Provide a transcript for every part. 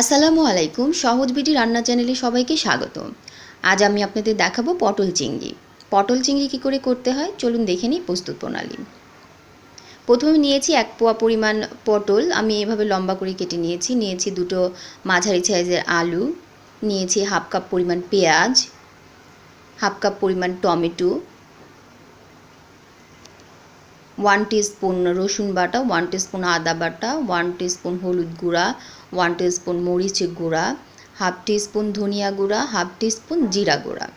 আসসালামু আলাইকুম। সহজ বিডি রান্না চ্যানেলে সবাইকে স্বাগত। আজ আমি আপনাদের দেখাবো পটল চিংড়ি। পটল চিংড়ি কী করে করতে হয় চলুন দেখে নিই প্রস্তুত প্রণালী। প্রথমে নিয়েছি 1 পোয়া পরিমাণ পটল, আমি এভাবে লম্বা করে কেটে নিয়েছি দুটো মাঝারি সাইজের আলু, নিয়েছি হাফ কাপ পরিমাণ পেঁয়াজ, হাফ কাপ পরিমাণ টমেটো, 1 টিস্পুন রসুন বাটা, 1 টিস্পুন আদা বাটা, 1 টিস্পুন হলুদ গুঁড়া, 1 টিস্পুন মরিচ গুঁড়া, হাফ টিস্পুন ধনিয়া গুঁড়া, হাফ টিস্পুন জিরা গুঁড়া।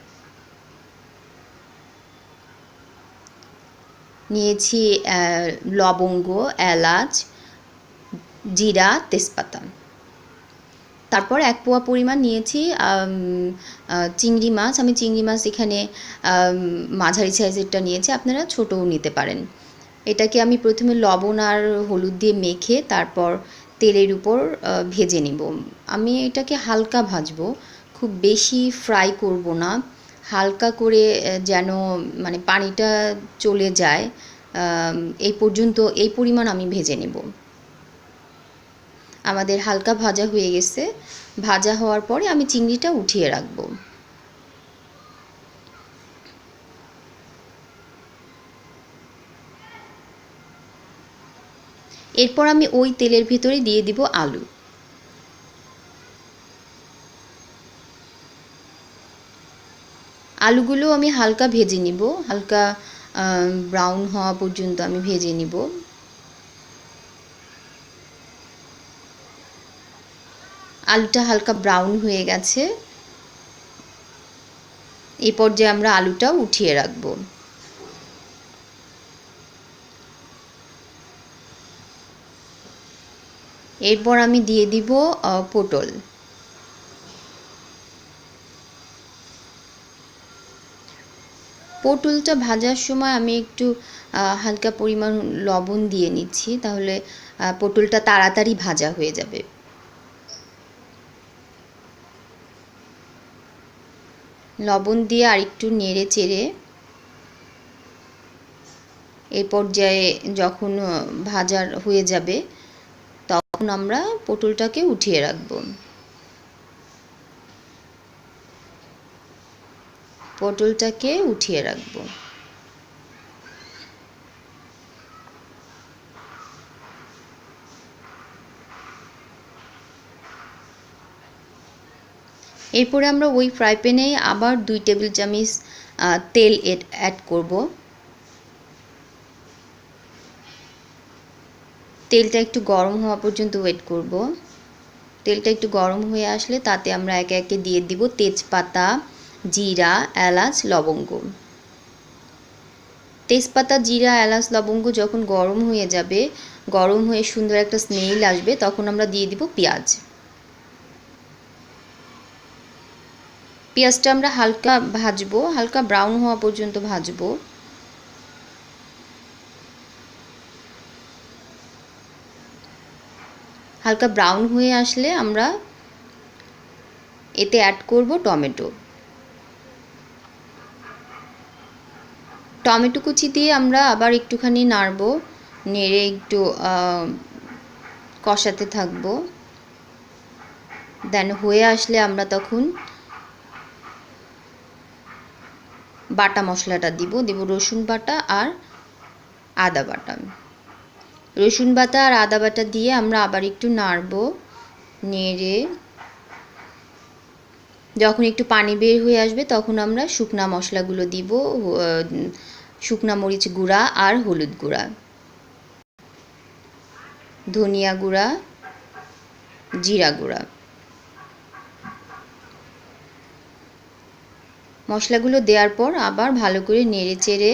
নিয়েছি লবঙ্গ, এলাচ, জিরা, তেজপাতা। তারপর 1 পোয়া পরিমাণ নিয়েছি চিংড়ি মাছ। আমি চিংড়ি মাছ এখানে মাঝারি সাইজেরটা নিয়েছি, আপনারা ছোটও নিতে পারেন। এটাকে আমি প্রথমে লবণ আর হলুদ দিয়ে মেখে তারপর তেলের উপর ভেজে নিব। আমি এটাকে হালকা ভাজবো, খুব বেশি ফ্রাই করব না, হালকা করে যেন মানে পানিটা চলে যায় এই পর্যন্ত, এই পরিমাণ আমি ভেজে নেব। আমাদের হালকা ভাজা হয়ে গেছে। ভাজা হওয়ার পরে আমি চিংড়িটা উঠিয়ে রাখবো। এরপর আমি ওই তেলের ভিতরে দিয়ে দিব আলু। আলুগুলো আমি হালকা ভেজে নিব, হালকা ব্রাউন হওয়া পর্যন্ত আমি ভেজে নিব। আলুটা হালকা ব্রাউন হয়ে গেছে, এই পর্যায়ে আমরা আলুটা উঠিয়ে রাখব। এরপর আমি দিয়ে দিব পটল। পটলটা ভাজার সময় আমি একটু হালকা পরিমাণ লবণ দিয়ে নিচ্ছি, তাহলে পটলটা তাড়াতাড়ি ভাজা হয়ে যাবে। লবণ দিয়ে আরেকটু নেড়ে চেড়ে এই পর্যায়ে যখন ভাজা হয়ে যাবে তখন আমরা পটলটাকে উঠিয়ে রাখব। পটলটাকে উঠিয়ে রাখব। এরপরে আমরা ওই ফ্রাই প্যানে আবার 2 টেবিল চামচ তেল অ্যাড করব। তেলটা একটু গরম হওয়া পর্যন্ত ওয়েট করব। তেলটা একটু গরম হয়ে আসলে তাতে আমরা একে একে দিয়ে দিব তেজপাতা, জিরা, এলাচ, লবঙ্গ। তেজপাতা, জিরা, এলাচ, লবঙ্গ যখন গরম হয়ে যাবে, গরম হয়ে সুন্দর একটা স্মেল আসবে, তখন আমরা দিয়ে দিব পেঁয়াজ। পেঁয়াজটা আমরা হালকা ভাজবো, হালকা ব্রাউন হওয়া পর্যন্ত ভাজবো। হালকা ব্রাউন হয়ে আসলে আমরা এতে অ্যাড করব টমেটো। টমেটো কুচি দিয়ে আমরা আবার একটুখানি নাড়ব, নেড়ে একটু কষাতে থাকব। দেন হয়ে আসলে আমরা তখন বাটা মশলাটা দিব রসুন বাটা আর আদা বাটা। রসুন বাটা আর আদা বাটা দিয়ে আমরা আবার একটু নাড়ব, নেড়ে যখন একটু পানি বের হয়ে আসবে তখন আমরা শুকনা মশলাগুলো দিব, শুকনা মরিচ গুঁড়া আর হলুদ গুঁড়া, ধনিয়া গুঁড়া, জিরা গুঁড়া। মশলাগুলো দেওয়ার পর আবার ভালো করে নেড়ে চেড়ে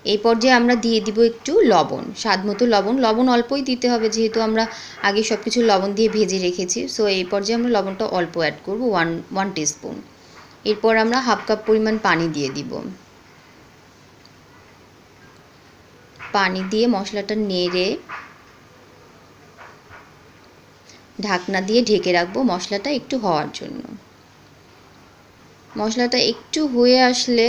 এই পর্যায়ে আমরা দিয়ে দিব একটু লবণ, স্বাদমতো লবণ। লবণ অল্পই দিতে হবে, যেহেতু আমরা আগে সব কিছু লবণ দিয়ে ভেজে রেখেছি। সো এই পর্যায়ে আমরা লবণটা অল্প অ্যাড করব, 1 টিস্পুন। এরপর আমরা হাফ কাপ পরিমাণ পানি দিয়ে দিব। পানি দিয়ে মশলাটা নেড়ে ঢাকনা দিয়ে ঢেকে রাখবো মশলাটা একটু হওয়ার জন্য। মশলাটা একটু হয়ে আসলে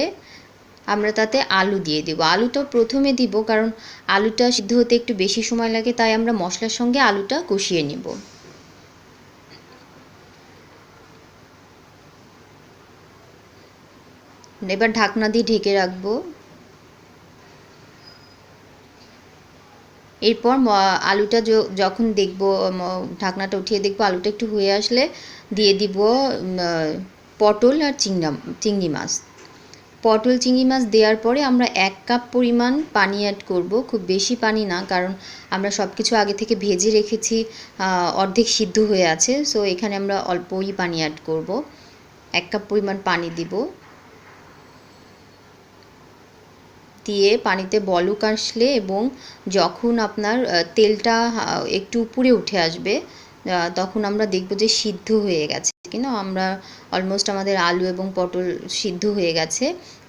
আমরা তাতে আলু দিয়ে দেব। আলুটা প্রথমে দিব, কারণ আলুটা সিদ্ধ হতে একটু বেশি সময় লাগে, তাই আমরা মশলার সঙ্গে আলুটা কষিয়ে নিব। এবার ঢাকনা দিয়ে ঢেকে রাখবো। এরপর আলুটা যখন দেখব, ঢাকনাটা উঠিয়ে দেখব আলুটা একটু হয়ে আসলে দিয়ে দিব পটল আর চিংড়ি মাছ। পটল চিংড়ি মাছ দেওয়ার পরে আমরা 1 কাপ পরিমাণ পানি অ্যাড করব, খুব বেশি পানি না, কারণ আমরা সব কিছু আগে থেকে ভেজে রেখেছি, অর্ধেক সিদ্ধ হয়ে আছে, সো এখানে আমরা অল্পই পানি অ্যাড করব। 1 কাপ পরিমাণ পানি দিব, দিয়ে পানিতে বলক আসলে এবং যখন আপনার তেলটা একটু উপরে উঠে আসবে, তখন আমরা দেখব যে সিদ্ধ হয়ে গেছে কিনা। আমরা অলমোস্ট আমাদের আলু এবং পটল সিদ্ধ হয়ে গেছে।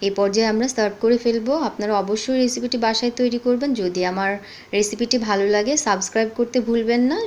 এই পর্যায়ে আমরা সার্ভ করে ফেলবো। আপনারা অবশ্যই রেসিপিটি বাসায় তৈরি করবেন। যদি আমার রেসিপিটি ভালো লাগে সাবস্ক্রাইব করতে ভুলবেন না।